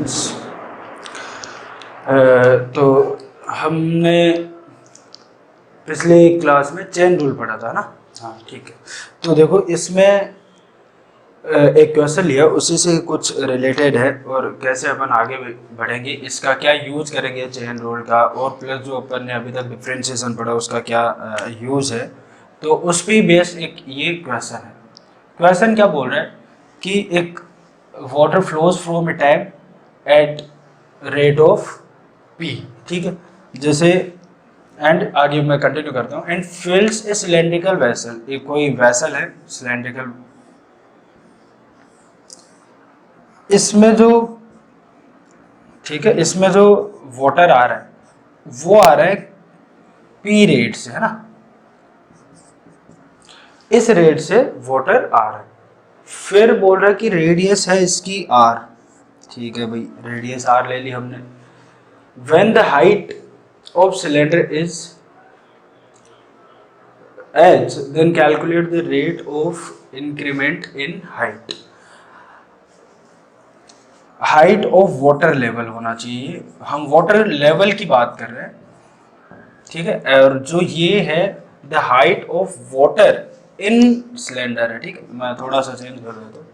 Students, तो हमने पिछले क्लास में चेन रूल पढ़ा था ना। हाँ ठीक है। तो देखो इसमें एक क्वेश्चन लिया, उसी से कुछ रिलेटेड है और कैसे अपन आगे बढ़ेंगे, इसका क्या यूज करेंगे चेन रूल का, और प्लस जो अपन ने अभी तक डिफ्रेंशिएशन पढ़ा उसका क्या यूज है, तो उस पर बेस्ड एक ये क्वेश्चन है। क्वेश्चन क्या बोल रहा है कि एक water flows from A tap at rate of P, ठीक है, जैसे एंड आगे मैं कंटिन्यू करता हूँ, एंड फिल्स ए सिलेंड्रिकल वेसल, एक कोई वेसल है सिलेंड्रिकल, इसमें जो ठीक है इसमें जो वाटर आ रहा है वो आ रहा है पी रेट से, है ना, इस रेट से वाटर आ रहा है। फिर बोल रहा है कि रेडियस है इसकी आर, ठीक है भाई, रेडियस आर ले ली हमने। When the height of cylinder is h, then calculate the rate of increment in height। Height of water level होना चाहिए, हम वाटर लेवल की बात कर रहे हैं, ठीक है, और जो ये है the height of water in cylinder है, ठीक है। मैं थोड़ा सा चेंज कर देता हूँ।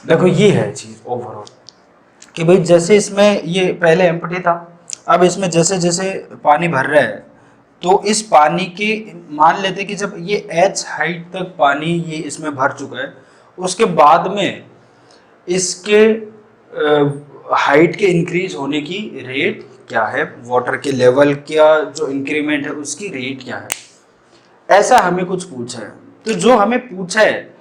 देखो ये है चीज ओवरऑल कि भाई जैसे इसमें ये पहले एम्प्टी था, अब इसमें जैसे जैसे पानी भर रहा है तो इस पानी के, मान लेते कि जब ये h हाइट तक पानी ये इसमें भर चुका है, उसके बाद में इसके हाइट के इंक्रीज होने की रेट क्या है, वाटर के लेवल का जो इंक्रीमेंट है उसकी रेट क्या है, ऐसा हमें कुछ पूछा है। तो जो हमें पूछा है,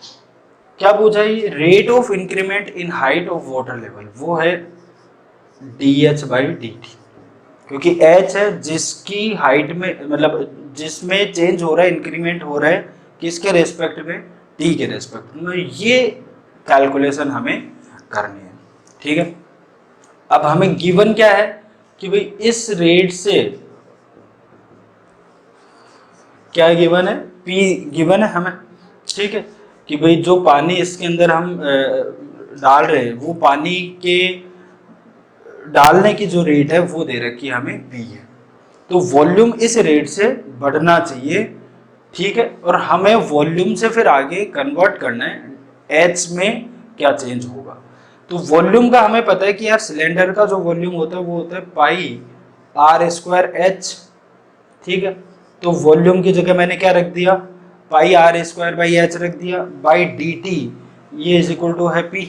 क्या पूछा है, ये rate of increment in height of water level, वो है dh/dt, क्योंकि h है जिसकी हाइट में, मतलब जिसमें चेंज हो रहा है, इंक्रीमेंट हो रहा है, किसके रेस्पेक्ट में, t के रेस्पेक्ट में, ये कैलकुलेशन हमें करनी है, ठीक है। अब हमें गिवन क्या है कि भाई इस रेट से क्या गिवन है, p गिवन है हमें, ठीक है, कि भाई जो पानी इसके अंदर हम डाल रहे हैं वो पानी के डालने की जो रेट है वो दे रखी है हमें p है, तो वॉल्यूम इस रेट से बढ़ना चाहिए, ठीक है, और हमें वॉल्यूम से फिर आगे कन्वर्ट करना है h में क्या चेंज होगा। तो वॉल्यूम का हमें पता है कि यार सिलेंडर का जो वॉल्यूम होता है वो होता है पाई r²h, ठीक है, तो वॉल्यूम की जगह मैंने क्या रख दिया, पाई r²/h रख दिया, बाई dt ये इज इक्वल टू है p।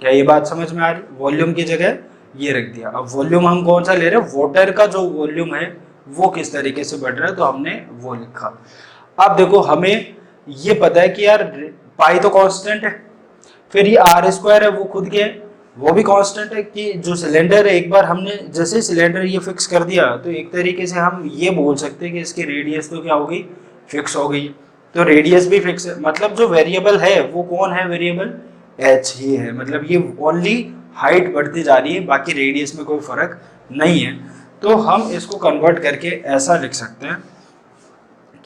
क्या ये बात समझ में आ रही, वॉल्यूम की जगह ये रख दिया। अब वॉल्यूम हम कौन सा ले रहे हैं, वाटर का जो वॉल्यूम है वो किस तरीके से बढ़ रहा है, तो हमने वो लिखा। अब देखो हमें ये पता है कि यार पाई तो कांस्टेंट है, फिर ये r² है वो खुद के है, वो भी कांस्टेंट है, कि जो सिलेंडर है एक बार हमने जैसे सिलेंडर ये फिक्स कर दिया तो एक तरीके से हम ये बोल सकते हैं कि इसकी रेडियस तो क्या हो गई, फिक्स हो गई, तो रेडियस भी फिक्स है, मतलब जो वेरिएबल है वो कौन है, वेरिएबल h ही है, मतलब ये ओनली हाइट बढ़ती जा रही है, बाकी रेडियस में कोई फर्क नहीं है। तो हम इसको कन्वर्ट करके ऐसा लिख सकते हैं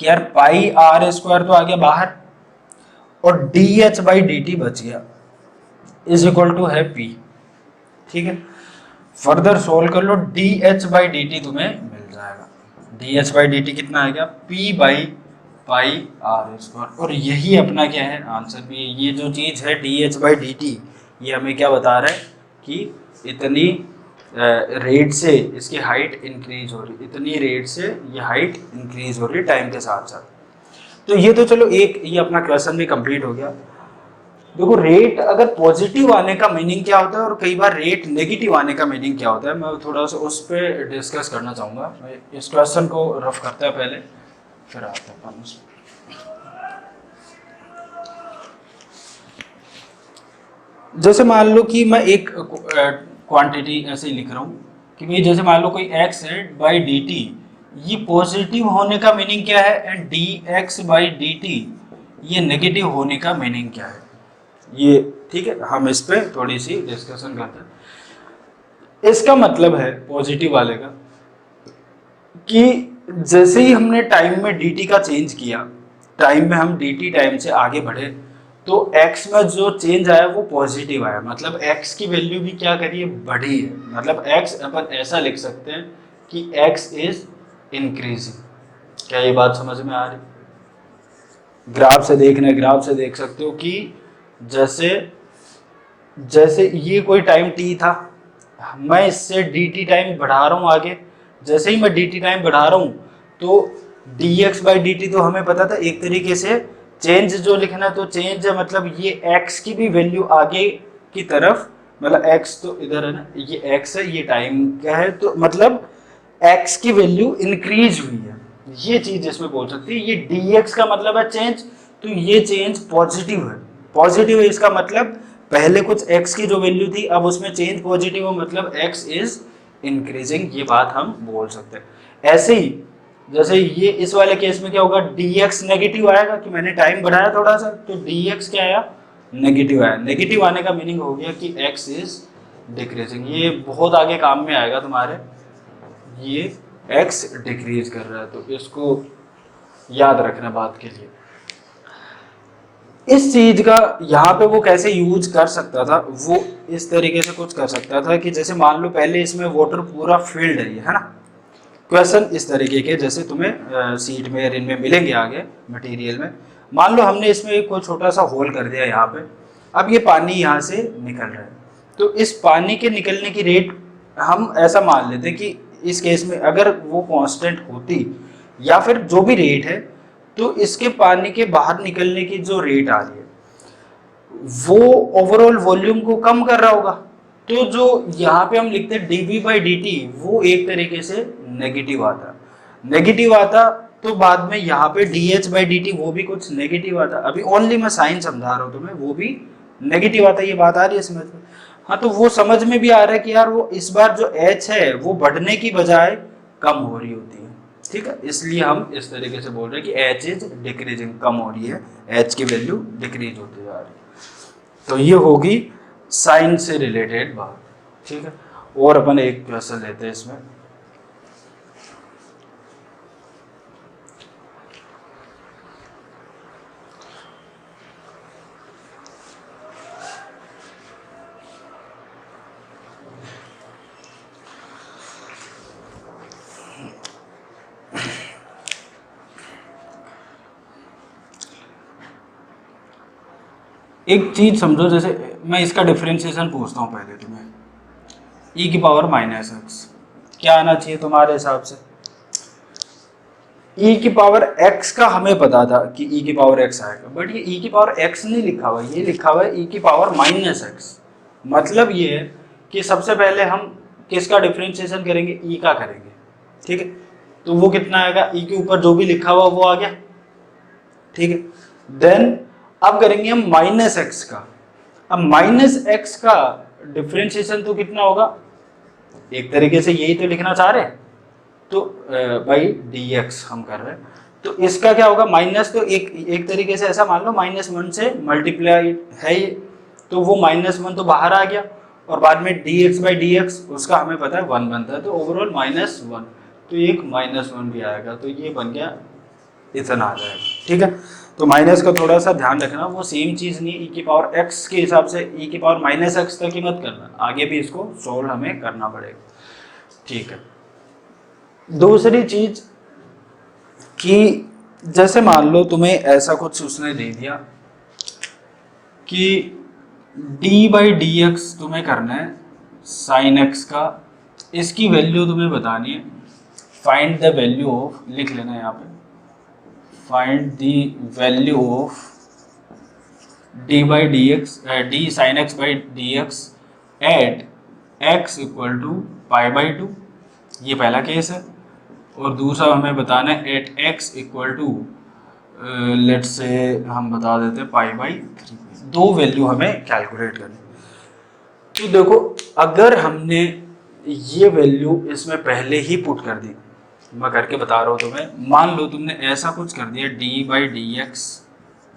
कि यार पाई r² तो आ गया बाहर और dh/dt बच गया, इज इक्वल टू है p, ठीक है। फर्दर सोल्व कर लो, dh/dt तुम्हें मिल जाएगा, dh/dt कितना आएगा, p/पाई r², और यही अपना क्या है आंसर भी है। ये जो चीज है dh/dt ये हमें क्या बता रहा है कि इतनी रेट से इसकी हाइट इंक्रीज हो रही, इतनी रेट से ये हाइट इंक्रीज हो रही टाइम के साथ साथ। तो ये तो चलो एक ये अपना क्वेश्चन भी कंप्लीट हो गया। देखो रेट अगर पॉजिटिव आने का मीनिंग क्या होता है और कई बार रेट नेगेटिव आने का मीनिंग क्या होता है, मैं थोड़ा सा उस पर डिस्कस करना चाहूँगा। इस क्वेश्चन को रफ करते हैं पहले, फिर आते हैं उस पर। जैसे मान लो कि मैं एक क्वांटिटी ऐसे ही लिख रहा हूँ कि भाई जैसे मान लो कोई x है बाई dt, ये पॉजिटिव होने का मीनिंग क्या है, एंड dx/dt ये नेगेटिव होने का मीनिंग क्या है, ये ठीक है, हम इस पे थोड़ी सी डिस्कशन करते हैं। इसका मतलब है पॉजिटिव वाले का कि जैसे ही हमने टाइम में dt का चेंज किया, टाइम में हम dt टाइम से आगे बढ़े तो x में जो चेंज आया वो पॉजिटिव आया, मतलब x की वैल्यू भी क्या करी है, बढ़ी है। मतलब x अपन ऐसा लिख सकते हैं कि x इज इंक्रीजिंग। क्या ये बात समझ में आ रही? ग्राफ से देखना है, ग्राफ से देख सकते हो कि जैसे जैसे ये कोई टाइम t था, मैं इससे dt टाइम बढ़ा रहा हूँ आगे, जैसे ही मैं dt टाइम बढ़ा रहा हूँ तो dx बाई dt तो हमें पता था एक तरीके से चेंज जो लिखना, तो चेंज है मतलब ये x की भी वैल्यू आगे की तरफ, मतलब x तो इधर है ना, ये x है, ये टाइम क्या है, तो मतलब x की वैल्यू इंक्रीज हुई है, ये चीज इसमें बोल सकती है। ये dx का मतलब है चेंज, तो ये चेंज पॉजिटिव है, पॉजिटिव है, इसका मतलब पहले कुछ x की जो वैल्यू थी अब उसमें चेंज पॉजिटिव है, मतलब x इज इंक्रीजिंग, ये बात हम बोल सकते हैं। ऐसे ही जैसे ये इस वाले केस में क्या होगा, dx नेगेटिव आएगा कि मैंने टाइम बढ़ाया थोड़ा सा, तो dx क्या आया, नेगेटिव आया। नेगेटिव आने का मीनिंग हो गया कि x इज डिक्रीजिंग। ये बहुत आगे काम में आएगा तुम्हारे, ये x डिक्रीज कर रहा है, तो इसको याद रखना बात के लिए। इस चीज का यहाँ पे वो कैसे यूज कर सकता था, वो इस तरीके से कुछ कर सकता था कि जैसे मान लो पहले इसमें वाटर पूरा फील्ड है ना, क्वेश्चन इस तरीके के जैसे तुम्हें सीट में इनमें मिलेंगे आगे मटेरियल में। मान लो हमने इसमें एक कोई छोटा सा होल कर दिया यहाँ पे, अब ये पानी यहाँ से निकल रहा है, तो इस पानी के निकलने की रेट हम ऐसा मान लेते हैं कि इस केस में अगर वो कांस्टेंट होती या फिर जो भी रेट है, तो इसके पानी के बाहर निकलने की जो रेट आ रही है वो ओवरऑल वॉल्यूम को कम कर रहा होगा। तो जो यहाँ पे हम लिखते हैं dv बाई dt वो एक तरीके से नेगेटिव आता, नेगेटिव आता, तो बाद में यहाँ पे dh बाई dt वो भी कुछ नेगेटिव आता। अभी ओनली मैं साइन समझा रहा हूँ तुम्हें, वो भी नेगेटिव आता, ये बात आ रही है समझ में? हाँ, तो वो समझ में भी आ रहा है कि यार वो इस बार जो h है वो बढ़ने की बजाय कम हो रही होती है, ठीक है, इसलिए हम इस तरीके से बोल रहे हैं कि h इज डिक्रीजिंग, कम हो रही है, h की वैल्यू डिक्रीज होती जा रही है। तो ये होगी साइन से रिलेटेड बात, ठीक है। और अपन एक क्वेश्चन लेते हैं इसमें, एक चीज समझो, जैसे मैं इसका डिफरेंशिएशन पूछता हूँ पहले तुम्हें, e की पावर माइनस एक्स क्या आना चाहिए तुम्हारे हिसाब से? e की पावर x का हमें पता था कि e की पावर x आएगा, बट ये e की पावर x नहीं लिखा हुआ, ये लिखा हुआ है e की पावर माइनस एक्स। मतलब ये है कि सबसे पहले हम किसका डिफरेंशिएशन करेंगे, e का करेंगे, ठीक है, तो वो कितना आएगा, e के ऊपर जो भी लिखा हुआ वो आ गया, ठीक है। देन अब करेंगे हम माइनस एक्स का। अब माइनस एक्स का डिफरेंशिएशन तो कितना होगा, एक तरीके से यही तो लिखना चाह रहे हैं, तो बाई dx हम कर रहे हैं, तो इसका क्या होगा, माइनस, तो एक तरीके से ऐसा मान लो -1 से मल्टीप्लाई है ये, तो वो -1 तो बाहर आ गया, और बाद में dx बाई dx उसका हमें पता है 1 बनता है, तो ओवरऑल -1, तो एक -1 भी आएगा, तो ये बन गया, इतना आ जाएगा, ठीक है। तो माइनस का थोड़ा सा ध्यान रखना, वो सेम चीज़ नहीं है, e की पावर x के हिसाब से e की पावर माइनस एक्स तक ही मत करना, आगे भी इसको सोल्व हमें करना पड़ेगा, ठीक है। दूसरी चीज कि जैसे मान लो तुम्हें ऐसा कुछ उसने दे दिया कि d बाई डी एक्स तुम्हें करना है साइन x का, इसकी वैल्यू तुम्हें बतानी है, फाइंड द वैल्यू ऑफ, लिख लेना यहाँ पे, find the value of d by d x, d sine x by d x at x equal to pi by 2, ये पहला केस है। और दूसरा हमें बताना है at x equal to let's say हम बता देते हैं पाई बाई 3, दो वैल्यू हमें कैलकुलेट करनी। तो देखो अगर हमने ये वैल्यू इसमें पहले ही पुट कर दी, मैं करके बता रहा हूँ तुम्हें, मान लो तुमने ऐसा कुछ कर दिया d by d x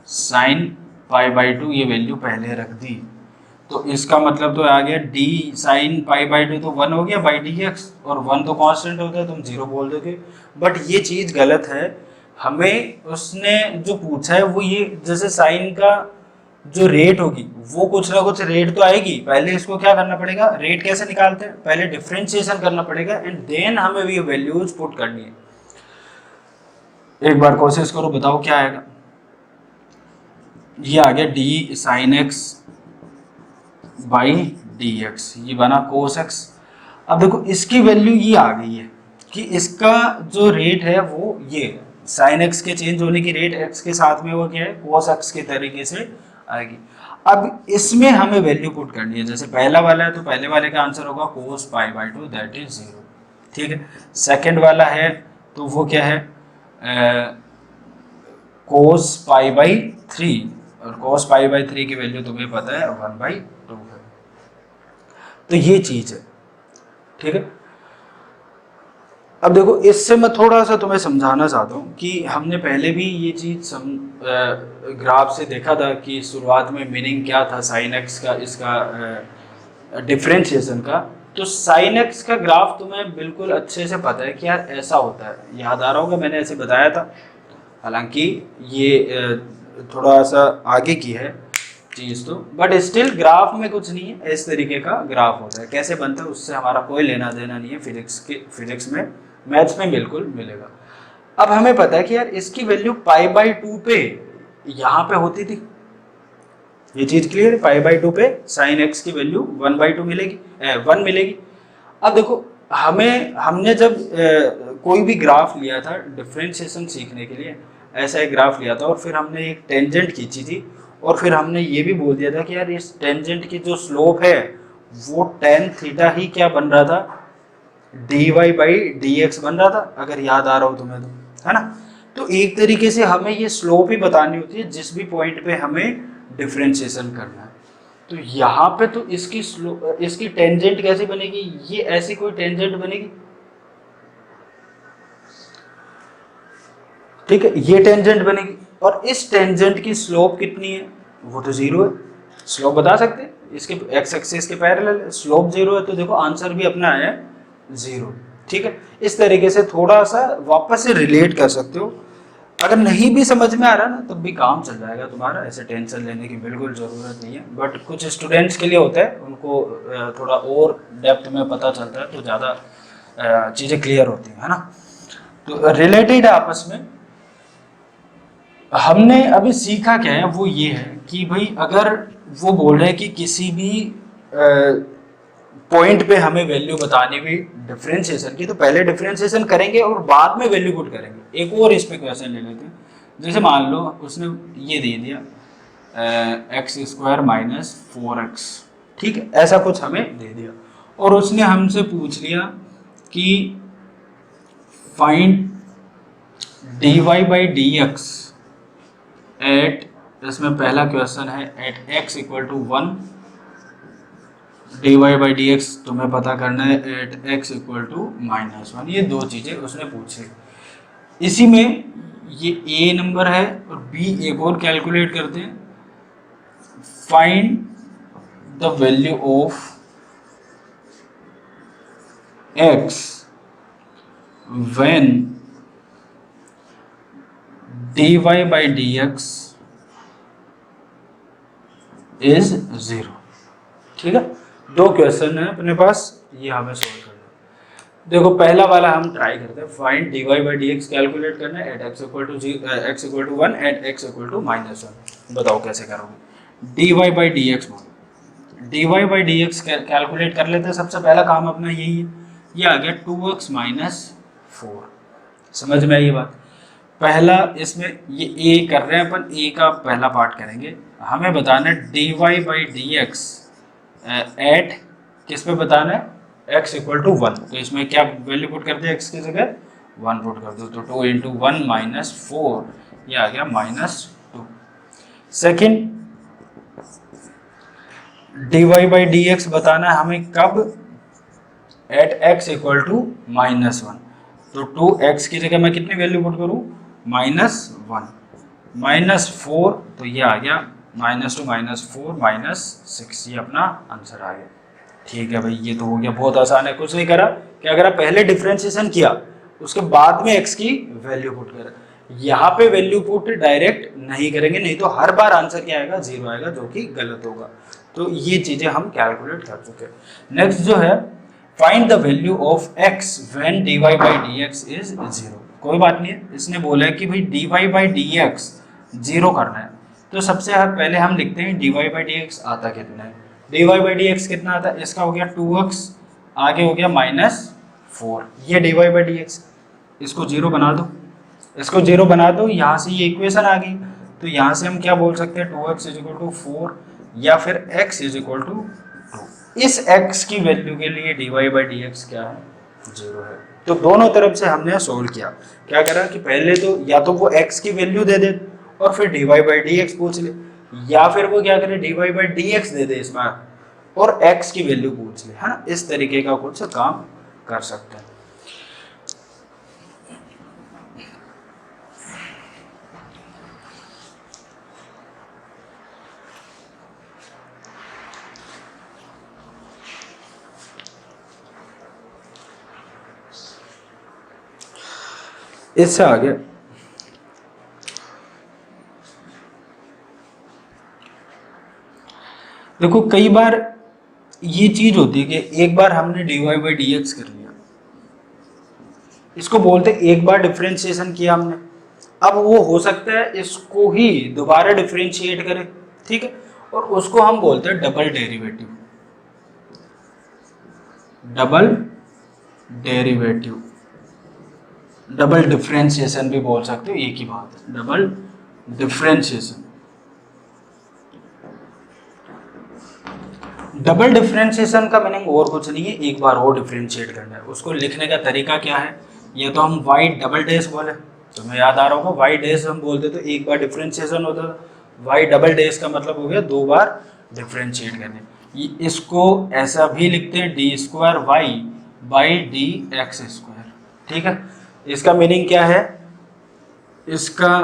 sine pi by 2, ये वैल्यू पहले रख दी, तो इसका मतलब तो आ गया d साइन पाई बाई 2 तो 1 हो गया बाई डी एक्स, और 1 तो कांस्टेंट होता है, तुम 0 बोल दोगे, बट ये चीज़ गलत है। हमें उसने जो पूछा है वो ये, जैसे साइन का जो रेट होगी वो कुछ ना कुछ रेट तो आएगी। पहले इसको क्या करना पड़ेगा, रेट कैसे निकालते हैं, पहले डिफरेंशिएशन करना पड़ेगा एंड देन हमें भी वैल्यूज पुट करनी है। एक बार कोशिश करो, बताओ क्या आएगा। ये आ गया D sine x by d x, ये बना कोस एक्स। अब देखो इसकी वैल्यू ये आ गई है कि इसका जो रेट है वो ये साइन एक्स के चेंज होने की रेट एक्स के साथ में वो क्या है, कोस एक्स के तरीके से आएगी। अब इसमें हमें वैल्यू पुट करनी है। जैसे पहला वाला है तो पहले वाले का आंसर होगा कोस पाई बाई 2 दैट इज 0, ठीक है। सेकंड वाला है तो वो क्या है, कोस पाई बाई 3, और कोस पाई बाई 3 की वैल्यू तुम्हें पता है 1/2 है। तो ये चीज है, ठीक है। अब देखो इससे मैं थोड़ा सा तुम्हें समझाना चाहता हूँ कि हमने पहले भी ये चीज़ ग्राफ से देखा था कि शुरुआत में मीनिंग क्या था साइन एक्स का, इसका डिफरेंशिएशन का। तो साइन एक्स का ग्राफ तुम्हें बिल्कुल अच्छे से पता है कि यार ऐसा होता है, याद आ रहा होगा मैंने ऐसे बताया था। हालांकि ये थोड़ा सा आगे की है चीज़ तो, बट स्टिल ग्राफ में कुछ नहीं है, इस तरीके का ग्राफ होता है। कैसे बनता है उससे हमारा कोई लेना देना नहीं है, फिजिक्स में मैथ्स में बिल्कुल मिलेगा। अब हमें पता है कि यार इसकी वैल्यू पाई बाई 2 पे यहाँ पे होती थी, ये चीज क्लियर है। पाई बाई 2 पे साइन एक्स की वैल्यू 1/2 मिलेगी, 1 मिलेगी। अब देखो हमने जब कोई भी ग्राफ लिया था डिफरेंशिएशन सीखने के लिए, ऐसा एक ग्राफ लिया था और फिर हमने एक टेंजेंट खींची थी और फिर हमने ये भी बोल दिया था कि यार इस टेंजेंट की जो स्लोप है वो tan थीटा ही क्या बन रहा था, dy बाई डी एक्स बन रहा था, अगर याद आ रहा हो तुम्हें तो, है ना। तो एक तरीके से हमें ये स्लोप ही बतानी होती है जिस भी पॉइंट पे हमें डिफरेंशिएशन करना है। तो यहाँ पे तो इसकी टेंजेंट कैसे बनेगी, ये ऐसी कोई टेंजेंट बनेगी, ठीक है, ये टेंजेंट बनेगी और इस टेंजेंट की स्लोप कितनी है, वो तो 0 है। स्लोप बता सकते हैं, इसके एक्स एक्सिस के पैरेलल स्लोप 0 है, तो देखो आंसर भी अपना है 0, ठीक है। इस तरीके से थोड़ा सा वापस से रिलेट कर सकते हो। अगर नहीं भी समझ में आ रहा ना तब भी काम चल जाएगा तुम्हारा, ऐसे टेंशन लेने की बिल्कुल ज़रूरत नहीं है। बट कुछ स्टूडेंट्स के लिए होता है, उनको थोड़ा और डेप्थ में पता चलता है तो ज़्यादा चीज़ें क्लियर होती हैं, है ना। तो रिलेटेड है आपस में। हमने अभी सीखा क्या है, वो ये है कि भाई अगर वो बोल रहे हैं कि किसी भी पॉइंट पे हमें वैल्यू बतानी हुई डिफरेंशिएशन की, तो पहले डिफरेंशिएशन करेंगे और बाद में वैल्यू पुट करेंगे। एक और इस पे क्वेश्चन ले लेते हैं। जैसे मान लो उसने ये दे दिया x² माइनस 4x, ठीक है, ऐसा कुछ हमें दे दिया और उसने हमसे पूछ लिया कि find dy by d x at, इसमें पहला क्वेश्चन है at x equal to 1, dy by d x तुम्हें पता करना है एट x इक्वल टू -1। ये दो चीज़ें उसने पूछी। इसी में ये a नंबर है और b एक और कैलकुलेट करते हैं, find the value of x when dy by d x is 0, ठीक है। दो क्वेश्चन है अपने पास, ये हमें सोल्व करना है। देखो पहला वाला हम ट्राई करते हैं, find dy by d x calculate करना है at x equal to 1 at x equal to -1। बताओ कैसे करोगे। dy बाई डी एक्स बोलो, dy by d x calculate कर लेते हैं। सबसे पहला काम अपना यही है, ये आ गया 2x माइनस 4। समझ में आई बात। पहला इसमें ये a कर रहे हैं अपन, a का पहला पार्ट करेंगे। हमें बताना है dy by d x at किस पे बताना है, x इक्वल टू 1। तो इसमें क्या वैल्यू पुट करते हैं, x की जगह 1 पुट कर दो, तो 2 इंटू 1 माइनस 4, ये आ गया -2। Second dy by d x बताना है हमें कब, एट x इक्वल टू -1। तो 2x की जगह मैं कितनी वैल्यू पुट करूँ, -1 -4, तो ये आ गया -2 -4 -6, ये अपना आंसर आ गया। ठीक है भाई, ये तो हो गया, बहुत आसान है। कुछ नहीं करा, क्या करा, पहले डिफरेंशिएशन किया उसके बाद में x की वैल्यू पुट करा। यहाँ पे वैल्यू पुट डायरेक्ट नहीं करेंगे, नहीं तो हर बार आंसर क्या आएगा, 0 आएगा, जो कि गलत होगा। तो ये चीजें हम कैलकुलेट कर चुके हैं। नेक्स्ट जो है, find the value of x when dy by dx is 0। कोई बात नहीं है, इसने बोला है कि भाई dy बाई dx 0 करना है, तो सबसे पहले हम लिखते हैं dy बाई dx आता कितना है। dy बाई dx कितना आता है, इसका हो गया 2x, आगे हो गया -4, ये dy बाई dx, इसको 0 बना दो, इसको 0 बना दो, यहाँ से ये इक्वेशन आ गई। तो यहाँ से हम क्या बोल सकते हैं, 2x = 4 या फिर x = 2। इस x की वैल्यू के लिए dy बाई dx क्या है, 0 है। तो दोनों तरफ से हमने सोल्व किया। क्या करा कि पहले तो या तो वो x की वैल्यू दे दे और फिर dy बाई dx पूछ ले, या फिर वो क्या करे, dy बाई dx दे दे इस बार और x की वैल्यू पूछ ले, है ना। इस तरीके का कुछ काम कर सकते हैं। इससे आगे देखो, कई बार ये चीज होती है कि एक बार हमने dy बाई dx कर लिया, इसको बोलते एक बार डिफरेंशिएशन किया हमने, अब वो हो सकता है इसको ही दोबारा डिफरेंशिएट करें, ठीक है, और उसको हम बोलते हैं double derivative. Double derivative, double differentiation भी बोल सकते हो, एक ही बात है, डबल डिफरेंशिएशन। डबल डिफरेंशिएशन का मीनिंग और कुछ नहीं है, एक बार और डिफरेंशिएट करना है। उसको लिखने का तरीका क्या है, ये तो हम y डबल डैश बोले, तुम्हें याद आ रहा होगा, y डैश हम बोलते तो एक बार डिफरेंशिएशन होता था, y डबल डैश का मतलब हो गया 2 बार डिफरेंशिएट करने। इसको ऐसा भी लिखते हैं d² y बाई dx², ठीक है। इसका मीनिंग क्या है, इसका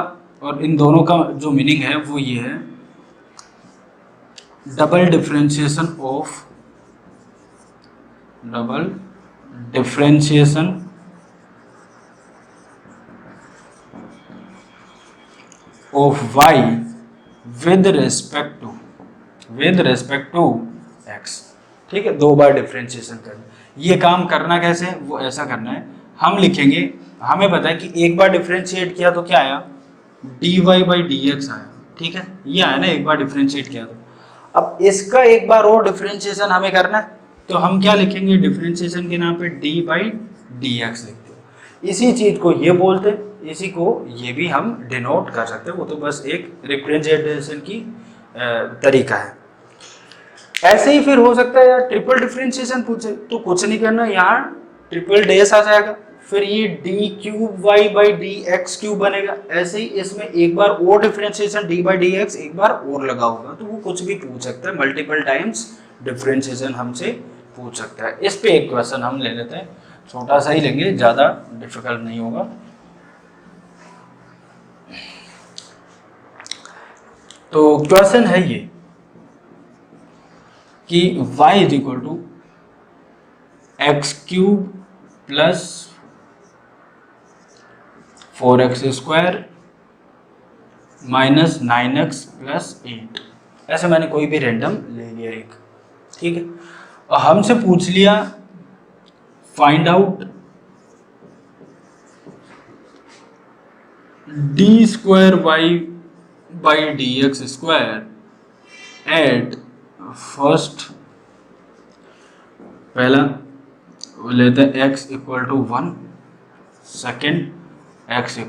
और इन दोनों का जो मीनिंग है वो ये है, double differentiation of y with respect to x, ठीक है। 2 बार डिफरेंशिएशन करना, ये काम करना कैसे, वो ऐसा करना है, हम लिखेंगे, हमें पता है कि एक बार डिफरेंशिएट किया तो क्या आया, dy बाई dx आया, ठीक है, ये आया ना, एक बार डिफरेंशिएट किया तो। अब इसका एक बार और डिफरेंशिएशन हमें करना है, तो हम क्या लिखेंगे, डिफरेंशिएशन के नाम पे dy बाई dx लिखते हो। इसी चीज को ये बोलते हैं, इसी को ये भी हम डिनोट कर सकते हैं, वो तो बस एक रिप्रेजेंटेशन की तरीका है। ऐसे ही फिर हो सकता है यार ट्रिपल डिफरेंशिएशन पूछे, तो कुछ नहीं करना, यहाँ ट्रिपल डैश आ जाएगा, फिर ये d³ y बाई dx³ बनेगा। ऐसे ही इसमें एक बार और डिफरेंशिएशन d बाई dx एक बार और लगा होगा, तो वो कुछ भी पूछ सकता है, मल्टीपल टाइम्स डिफरेंशिएशन हमसे पूछ सकता है। इस पे एक क्वेश्चन हम ले लेते हैं, छोटा सा ही लेंगे, ज़्यादा डिफिकल्ट नहीं होगा। तो क्वेश्चन है ये कि y = x³ plus 4x² minus 9x plus 8, ऐसे मैंने कोई भी रैंडम ले लिया एक, ठीक है। और हमसे पूछ लिया find out d² y by dx² at first, पहला लेते हैं x = 1, सेकेंड x =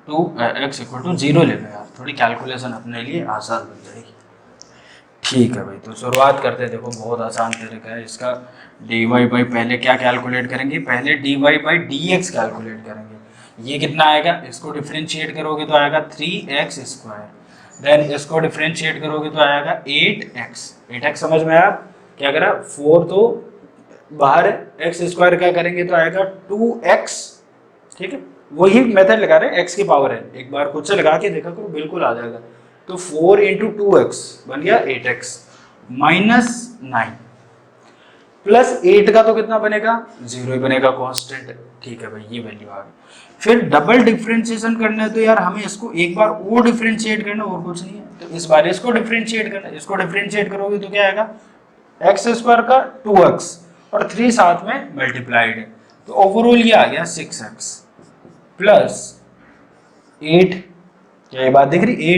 2, x = 0 लेते हैं यार, थोड़ी कैलकुलेशन अपने लिए आसान बन जाएगी। ठीक है भाई, तो शुरुआत करते हैं। देखो बहुत आसान तरीका है इसका, dy बाई पहले क्या कैलकुलेट करेंगे, पहले dy बाई dx कैलकुलेट करेंगे। ये कितना आएगा, इसको डिफरेंशिएट करोगे तो आएगा 3x², देन इसको डिफरेंशिएट करोगे तो आएगा 8x समझ में आया। क्या करा, 4 तो बाहर है, x² क्या करेंगे तो आएगा 2x, ठीक है। वही मेथड लगा रहे हैं, x की पावर है, एक बार खुद से लगा के देखा करो, बिल्कुल आ जाएगा। तो 4 × 2x बन गया 8x माइनस 9, प्लस 8 का तो कितना बनेगा, 0 ही बनेगा, कांस्टेंट। ठीक है भाई, ये वैल्यू आ गई। फिर डबल डिफरेंशिएशन करना है तो यार हमें इसको एक बार और डिफरेंशिएट करना, और कुछ नहीं है। तो इस बार इसको डिफरेंशिएट करना है, इसको डिफरेंशिएट करोगे तो क्या आएगा, एक्स स्क्वायर का 2x और 3 साथ में मल्टीप्लाइड है, तो ओवरऑल ये आ गया 6x प्लस 8, क्या ये बात दिख रही,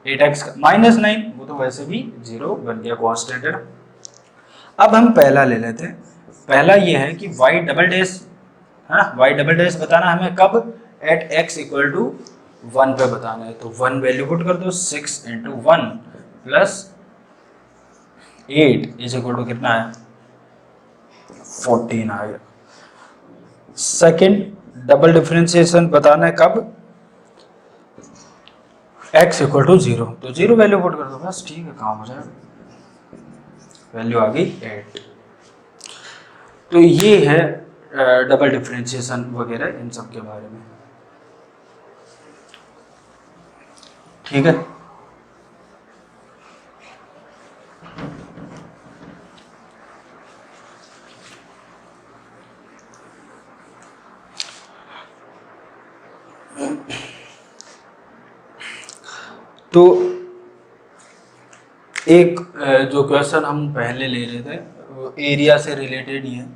8x का माइनस 9, वो तो वैसे भी 0 बन गया, कांस्टेंट है ना। अब हम पहला ले लेते हैं। पहला ये है कि y डबल डैश है ना, y डबल डैश बताना हमें कब, एट x इक्वल टू 1 पे बताना है। तो 1 वैल्यू पुट कर दो, 6 into 1 plus 8 is equal to कितना है, 14 आ गया। सेकेंड डबल डिफरेंशिएशन बताना है कब, x इक्वल टू 0, तो 0 वैल्यू पुट कर दो बस, ठीक है, काम हो जाएगा। वैल्यू आ गई 8। तो ये है डबल डिफरेंशिएशन वगैरह इन सब के बारे में, ठीक है। तो एक जो क्वेश्चन हम पहले ले रहे थे वो एरिया से रिलेटेड ही है।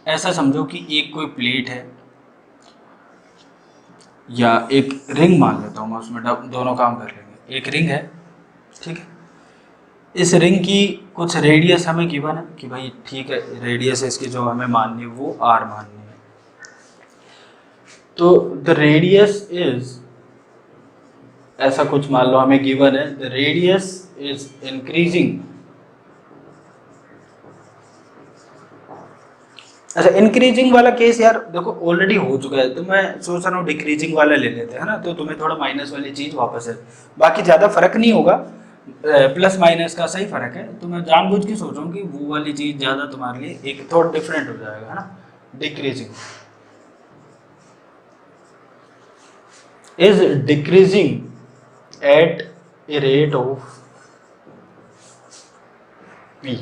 ऐसा समझो कि एक कोई प्लेट है या एक रिंग मान लेता हूँ मैं, उसमें दोनों काम कर लेंगे। एक रिंग है, ठीक है, इस रिंग की कुछ रेडियस हमें गिवन है कि भाई ठीक है, रेडियस इसकी जो हमें माननी है वो r माननी है। तो द रेडियस इज, ऐसा कुछ मान लो हमें गिवन है, द रेडियस इज इंक्रीजिंग। अच्छा, इंक्रीजिंग वाला केस यार देखो ऑलरेडी हो चुका है, तो मैं सोच रहा हूँ डिक्रीजिंग वाला ले लेते हैं ना, तो तुम्हें थोड़ा माइनस वाली चीज वापस है, बाकी ज्यादा फर्क नहीं होगा, प्लस माइनस का सही फर्क है। तो मैं जानबूझ के सोच रहा हूँ कि वो वाली चीज ज्यादा तुम्हारे लिए एक थोड़ा डिफरेंट हो जाएगा, है ना। Decreasing is decreasing at a rate of p।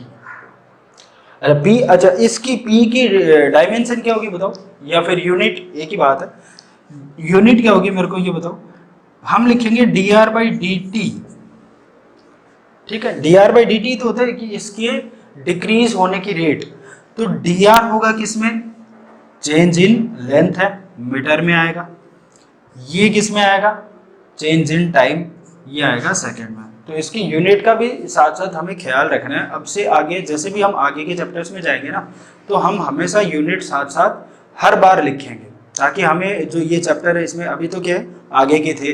अच्छा p, अच्छा इसकी p की डायमेंशन क्या होगी बताओ, या फिर यूनिट, एक ही बात है, यूनिट क्या होगी मेरे को ये बताओ। हम लिखेंगे dr बाई डी टी, ठीक है। dr बाई डी टी तो होता है कि इसके डिक्रीज होने की रेट, तो dr होगा किसमें, चेंज इन लेंथ है, मीटर में आएगा। ये किस में आएगा, चेंज इन टाइम, ये आएगा सेकंड में। तो इसकी यूनिट का भी साथ साथ हमें ख्याल रखना है। अब से आगे जैसे भी हम आगे के चैप्टर्स में जाएंगे ना, तो हम हमेशा यूनिट साथ साथ हर बार लिखेंगे, ताकि हमें जो ये चैप्टर है इसमें अभी तो क्या है, आगे के थे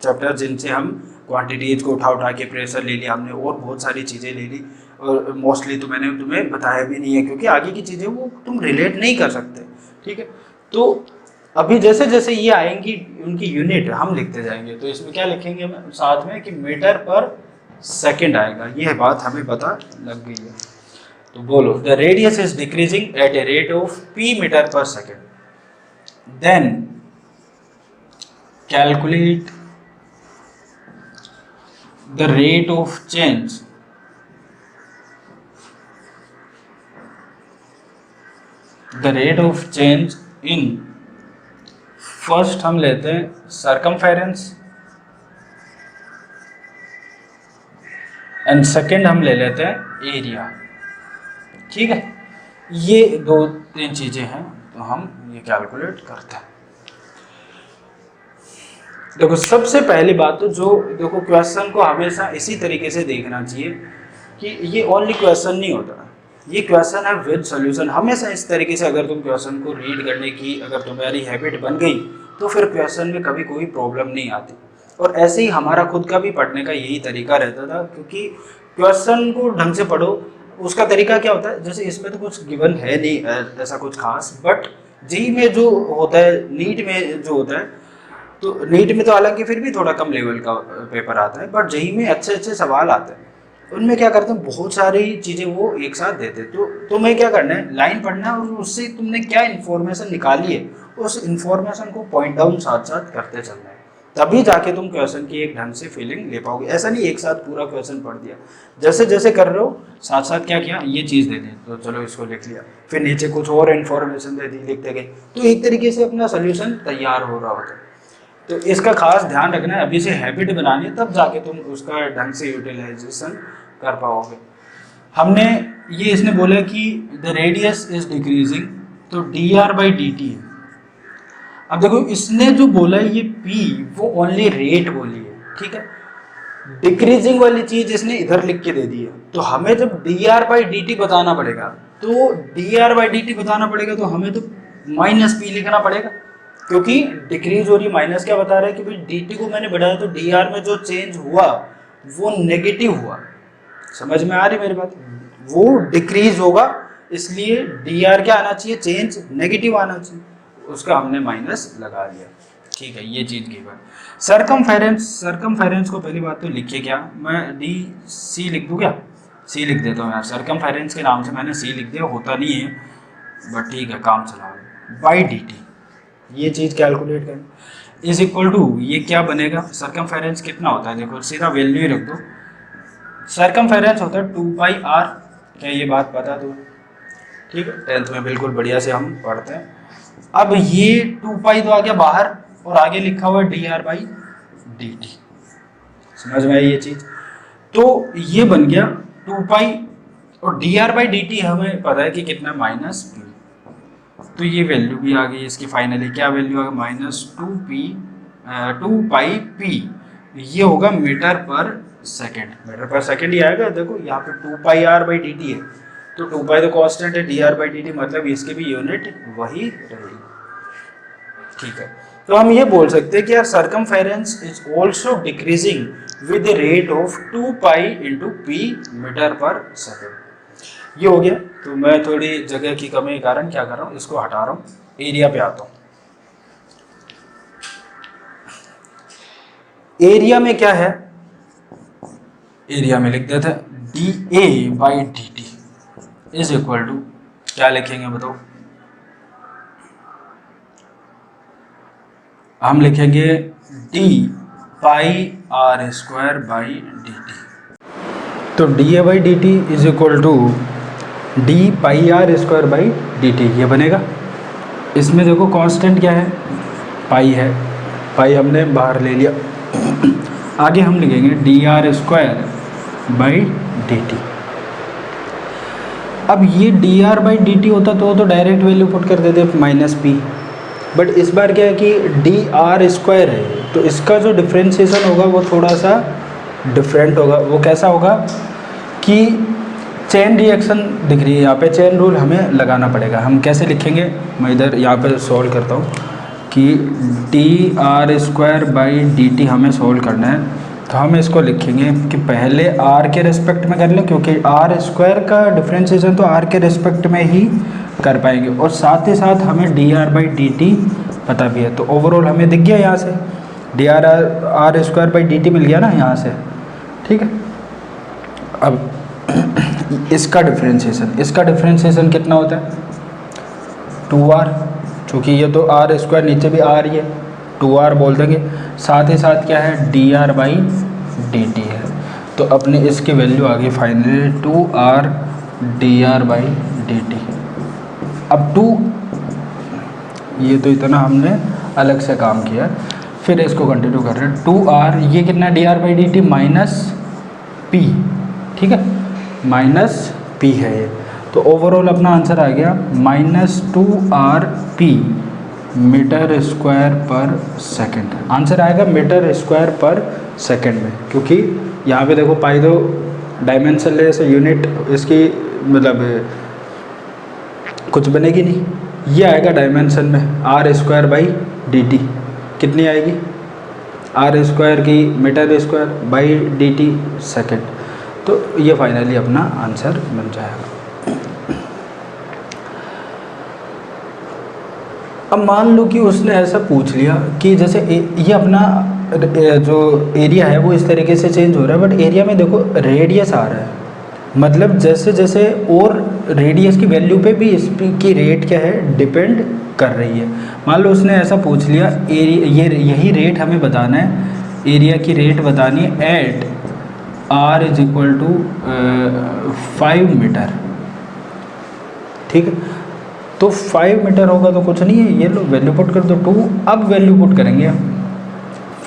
चैप्टर जिनसे हम क्वांटिटीज को उठा उठा के प्रेशर ले लिया हमने और बहुत सारी चीज़ें ले ली, और मोस्टली तो मैंने तुम्हें बताया भी नहीं है, क्योंकि आगे की चीज़ें वो तुम रिलेट नहीं कर सकते, ठीक है। तो अभी जैसे जैसे ये आएंगी उनकी यूनिट हम लिखते जाएंगे। तो इसमें क्या लिखेंगे साथ में कि मीटर पर सेकंड आएगा, यह बात हमें पता लग गई है। तो बोलो, the radius is decreasing at a rate of p metre per second, then calculate the rate of change in, first हम लेते हैं सरकमफेरेंस एंड सेकंड हम ले लेते हैं एरिया, ठीक है। ये 2-3 चीजें हैं, तो हम ये कैलकुलेट करते हैं। देखो सबसे पहली बात तो जो देखो, क्वेश्चन को हमेशा इसी तरीके से देखना चाहिए कि ये ओनली क्वेश्चन नहीं होता, ये क्वेश्चन है विद सॉल्यूशन। हमेशा इस तरीके से अगर तुम क्वेश्चन को रीड करने की अगर तुम्हारी हैबिट बन गई, तो फिर क्वेश्चन में कभी कोई प्रॉब्लम नहीं आती। और ऐसे ही हमारा खुद का भी पढ़ने का यही तरीका रहता था, क्योंकि क्वेश्चन को ढंग से पढ़ो। उसका तरीका क्या होता है, जैसे इसमें तो कुछ गिवन है नहीं ऐसा कुछ खास, बट जेईई में जो होता है, नीट में जो होता है, तो नीट में तो हालांकि फिर भी थोड़ा कम लेवल का पेपर आता है, बट जेईई में अच्छे अच्छे सवाल आते हैं। उनमें क्या करते हैं, बहुत सारी चीज़ें वो एक साथ देते हैं। तो तुम्हें क्या करना है, लाइन पढ़ना है और उससे तुमने क्या इन्फॉर्मेशन निकाली है, उस इन्फॉर्मेशन को पॉइंट डाउन साथ साथ करते चलना है। तभी जाके तुम क्वेश्चन की एक ढंग से फीलिंग ले पाओगे। ऐसा नहीं एक साथ पूरा क्वेश्चन पढ़ दिया, जैसे जैसे कर रहे हो साथ साथ क्या किया, ये चीज़ दे दी तो चलो इसको लिख लिया, फिर नीचे कुछ और इन्फॉर्मेशन दे दी, लिखते गए, तो एक तरीके से अपना सोल्यूशन तैयार हो रहा होता है। तो इसका खास ध्यान रखना है, अभी से हैबिट बनानी है, तब जाके तुम उसका ढंग से यूटिलाइजेशन कर पाओगे। हमने ये इसने बोला कि द रेडियस इज डिक्रीजिंग, तो D R by D T है। अब देखो इसने जो बोला है ये P वो ओनली रेट बोली है, ठीक है, डिक्रीजिंग वाली चीज इसने इधर लिख के दे दी है, तो हमें जब D R by D T बताना पड़ेगा, तो D R by D T बताना पड़ेगा तो हमें तो माइनस P लिखना पड़ेगा, क्योंकि डिक्रीज हो रही, माइनस क्या बता रहा है कि भाई डी टी को मैंने बढ़ाया तो डी आर में जो चेंज हुआ वो नेगेटिव हुआ। समझ में आ रही मेरी बात, वो डिक्रीज होगा, इसलिए डी आर क्या आना चाहिए, चेंज नेगेटिव आना चाहिए, उसका हमने माइनस लगा लिया, ठीक है, ये चीज़ गिवन। सरकमफेरेंस को पहली बात तो लिखिए क्या, मैं डी सी लिख दूँ क्या, सी लिख देता हूँ यार, सरकमफेरेंस के नाम से मैंने सी लिख दिया, होता नहीं है बट ठीक है काम चला लो, बाई डी टी ये चीज़ कैलकुलेट करें, इज इक्वल टू ये क्या बनेगा, सरकमफेरेंस कितना होता है, देखो सीधा वैल्यू ही रख दो, सरकमफेरेंस होता है 2 पाई आर, क्या ये बात पता तो, ठीक है, 10th में बिल्कुल बढ़िया से हम पढ़ते हैं। अब ये 2 पाई तो आ गया बाहर और आगे लिखा हुआ है D R by D T, समझ में आई ये चीज, तो ये बन गया 2 पाई और D R by D T हमें पता है कि कितना माइनस पी, तो ये वैल्यू भी आ गई इसकी, फाइनली क्या वैल्यू आ गई माइनस 2 पाई पी, ये होगा metre per second, metre per second ही आएगा, देखो यहाँ पे 2 पाई आर बाई डी टी है, तो 2 पाई तो कांस्टेंट है, D R by D T मतलब इसकी भी यूनिट वही रहेगी, ठीक है। तो हम ये बोल सकते हैं कि यार circumference is also decreasing with the rate of 2 pi into p metre per second, ये हो गया। तो मैं थोड़ी जगह की कमी के कारण क्या कर रहा हूँ, इसको हटा रहा हूँ, एरिया पे आता हूँ। एरिया में क्या है, एरिया में लिख देते हैं D A by D T is equal to, क्या लिखेंगे बताओ, हम लिखेंगे D pi R square by D T, तो D A by D T is equal to D pi R square by D T, ये बनेगा। इसमें देखो कांस्टेंट क्या है, पाई है, पाई हमने बाहर ले लिया, आगे हम लिखेंगे D R square by D T. अब ये D R by D T होता तो डायरेक्ट वैल्यू पुट कर देते माइनस पी, बट इस बार क्या है कि डी आर स्क्वायर है, तो इसका जो डिफ्रेंशिएशन होगा वो थोड़ा सा डिफरेंट होगा। वो कैसा होगा कि चेन रिएक्शन दिख रही है यहाँ पे, चेन रूल हमें लगाना पड़ेगा। हम कैसे लिखेंगे, मैं इधर यहाँ पे सॉल्व करता हूँ कि D R square by D T हमें सॉल्व करना है, तो हम इसको लिखेंगे कि पहले आर के रिस्पेक्ट में कर लें, क्योंकि आर स्क्वायर का डिफ्रेंशिएशन तो आर के रिस्पेक्ट में ही कर पाएंगे, और साथ ही साथ हमें D R by D T पता भी है, तो ओवरऑल हमें दिख गया यहाँ से D R square by D T मिल गया ना यहाँ से, ठीक है। अब इसका डिफ्रेंशिएशन कितना होता है, 2r, चूँकि ये तो आर स्क्वायर नीचे भी आ रही है, 2r बोल देंगे, साथ ही साथ क्या है D R by D T है, तो अपने इसकी वैल्यू आ गई finally 2r D R by D T. अब 2, ये तो इतना हमने अलग से काम किया, फिर इसको कंटिन्यू कर रहे हैं, 2r ये कितना D R by D T minus P, ठीक है, माइनस पी है ये, तो ओवरऑल अपना आंसर आ गया minus 2r P metre square per second, answer आएगा मीटर स्क्वायर पर सेकंड में, क्योंकि यहाँ पे देखो पाई तो डायमेंशन ले से यूनिट इसकी मतलब कुछ बनेगी नहीं, ये आएगा डायमेंशन में R square by D T, कितनी आएगी आर स्क्वायर की metre square by D T second, तो ये फाइनली अपना आंसर बन जाएगा। अब मान लो कि उसने ऐसा पूछ लिया कि जैसे ये अपना जो एरिया है वो इस तरीके से चेंज हो रहा है, बट एरिया में देखो रेडियस आ रहा है, मतलब जैसे जैसे और रेडियस की वैल्यू पे भी इसकी रेट क्या है डिपेंड कर रही है। मान लो उसने ऐसा पूछ लिया, एरिया यही रेट हमें बताना है, एरिया की रेट बतानी है at R is equal to 5 metre, ठीक है। तो 5 मीटर होगा तो कुछ नहीं है, ये लो वैल्यू पुट कर दो 2। अब वैल्यू पुट करेंगे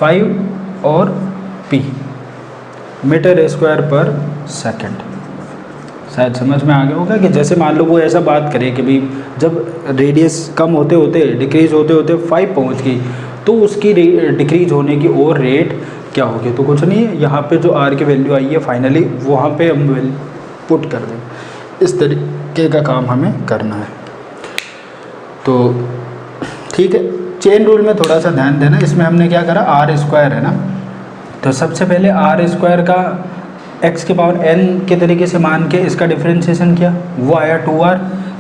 5 और P, metre square per second. शायद समझ में आ गया होगा कि जैसे मान लो वो ऐसा बात करे कि भाई जब रेडियस कम होते होते डिक्रीज होते होते 5 पहुंच गई तो उसकी डिक्रीज होने की और रेट क्या होगी, तो कुछ नहीं है, यहाँ पे जो आर की वैल्यू आई है फाइनली वहाँ पे हम वैल्यू पुट कर दें। इस तरीके का काम हमें करना है। तो ठीक है, चेन रूल में थोड़ा सा ध्यान देना, इसमें हमने क्या करा, आर स्क्वायर है ना, तो सबसे पहले आर स्क्वायर का एक्स के पावर n के तरीके से मान के इसका डिफरेंशिएशन किया, वो आया 2r।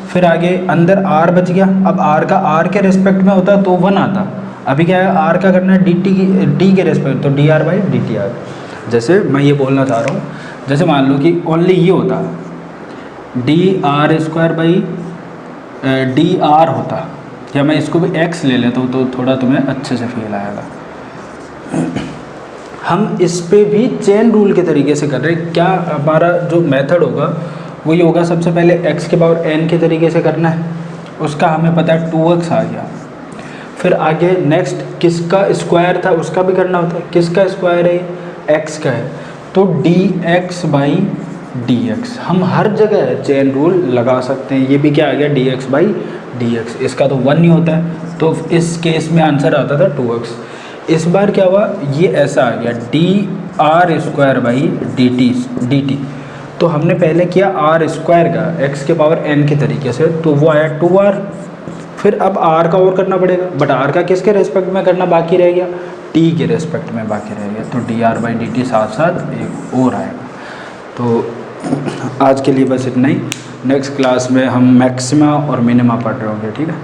फिर आगे अंदर r बच गया, अब r का r के रेस्पेक्ट में होता तो 1 आता, अभी क्या है r का करना है dt के रेस्पेक्ट, तो dr बाई dt आ गया। जैसे मैं ये बोलना चाह रहा हूँ, जैसे मान लो कि ओनली ये होता dr स्क्वायर बाई dr होता, या मैं इसको भी x ले लेता हूँ तो थोड़ा तुम्हें अच्छे से फील आएगा। हम इस पे भी चेन रूल के तरीके से कर रहे हैं। क्या हमारा जो मेथड होगा वो ये होगा, सबसे पहले x के पावर n के तरीके से करना है, उसका हमें पता है 2x आ गया। फिर आगे नेक्स्ट किसका स्क्वायर था उसका भी करना होता है, किसका स्क्वायर है, x का है, तो dx बाई dx। हम हर जगह चेन रूल लगा सकते हैं। ये भी क्या आ गया, dx बाई dx, इसका तो 1 नहीं होता है, तो इस केस में आंसर आता था 2x। इस बार क्या हुआ, ये ऐसा आ गया dr स्क्वायर बाई dt। तो हमने पहले किया r स्क्वायर का x के पावर n के तरीके से, तो वो आया 2r। फिर अब r का और करना पड़ेगा, बट r का किसके रेस्पेक्ट में करना बाकी रह गया, t के रेस्पेक्ट में बाकी रह गया, तो dr बाई dt साथ साथ एक और आएगा। तो आज के लिए बस इतना ही, नेक्स्ट क्लास में हम मैक्सिमा और मिनिमा पढ़ रहे होंगे, ठीक है।